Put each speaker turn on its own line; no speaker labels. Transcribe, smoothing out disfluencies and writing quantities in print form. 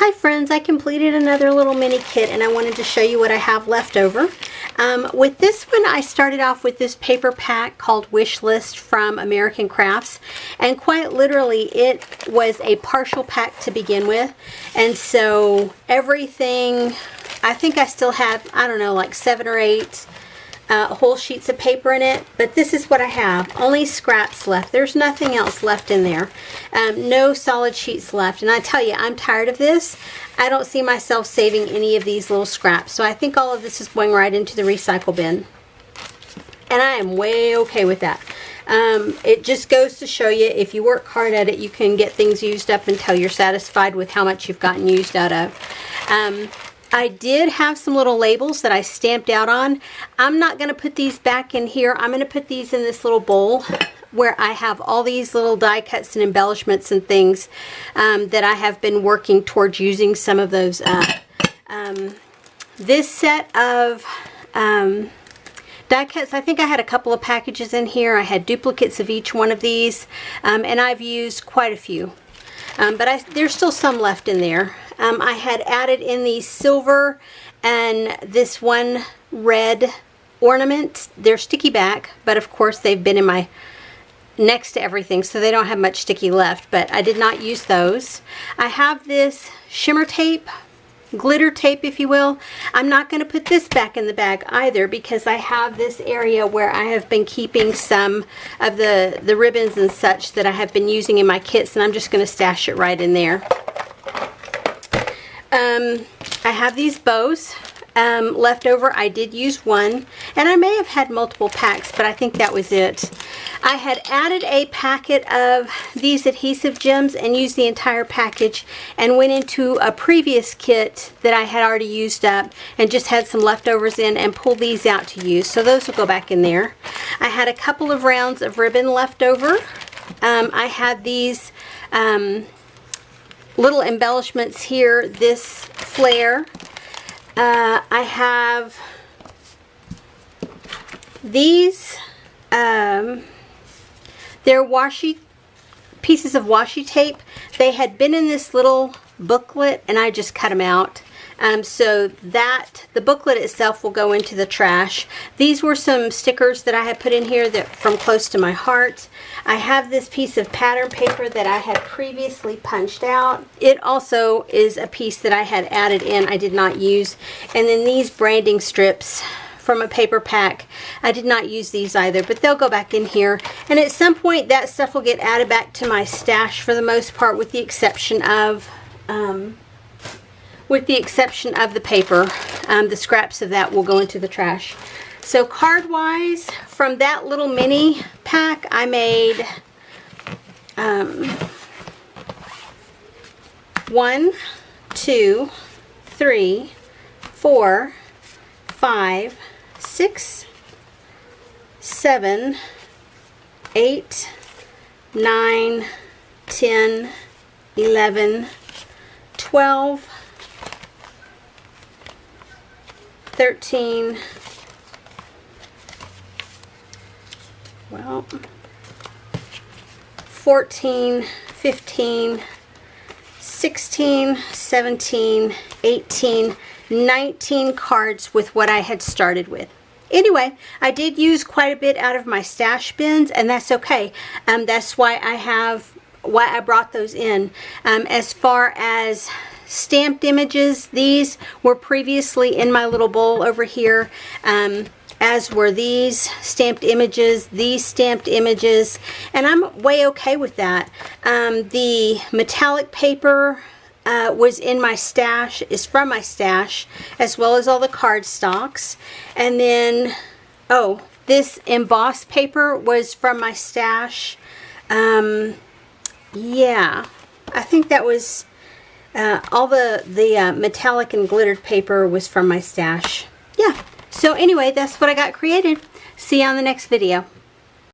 Hi friends, I completed another little mini kit and I wanted to show you what I have left over. With this one, I started off with this paper pack called Wish List from American Crafts, and quite literally it was a partial pack to begin with, and so everything, I think I still had, I don't know, like 7 or 8 whole sheets of paper in it, but this is what I have. Only scraps left. There's nothing else left in there. No solid sheets left, and I tell you, I'm tired of this. I don't see myself saving any of these little scraps, so I think all of this is going right into the recycle bin, and I am way okay with that. It just goes to show you, if you work hard at it, you can get things used up until you're satisfied with how much you've gotten used out of. I did have some little labels that I stamped out on. I'm not going to put these back in here. I'm going to put these in this little bowl where I have all these little die cuts and embellishments and things that I have been working towards using some of those up. This set of die cuts, I think I had a couple of packages in here. I had duplicates of each one of these, and I've used quite a few. But there's still some left in there. I had added in the silver and this one red ornament. They're sticky back, but of course they've been in my next to everything, so they don't have much sticky left, but I did not use those. I have this shimmer tape, glitter tape if you will. I'm not going to put this back in the bag either, because I have this area where I have been keeping some of the ribbons and such that I have been using in my kits, and I'm just going to stash it right in there. I have these bows left over. I did use one, and I may have had multiple packs, but I think that was it. I had added a packet of these adhesive gems and used the entire package, and went into a previous kit that I had already used up and just had some leftovers in and pulled these out to use, so those will go back in there. I had a couple of rounds of ribbon left over. I had these little embellishments here, this flare. I have these, they're washi, pieces of washi tape. They had been in this little booklet and I just cut them out. So that, the booklet itself will go into the trash. These were some stickers that I had put in here that from Close to My Heart. I have this piece of pattern paper that I had previously punched out. It also is a piece that I had added in, I did not use. And then these branding strips from a paper pack. I did not use these either, but they'll go back in here. And at some point that stuff will get added back to my stash, for the most part, with the exception of the paper. The scraps of that will go into the trash. So card wise, from that little mini pack, I made 1, 2, 3, 4, 5, 6, 7, 8, 9, 10, 11, 12, 13, well, 14, 15, 16, 17, 18, 19 cards with what I had started with. Anyway, I did use quite a bit out of my stash bins, and that's okay. That's why I brought those in. As far as stamped images, these were previously in my little bowl over here, as were these stamped images, these stamped images, and I'm way okay with that. The metallic paper was in my stash, is from my stash, as well as all the card stocks. And then, oh, this embossed paper was from my stash. Yeah, I think that was all the metallic and glittered paper was from my stash. Yeah, so anyway, that's what I got created. See you on the next video.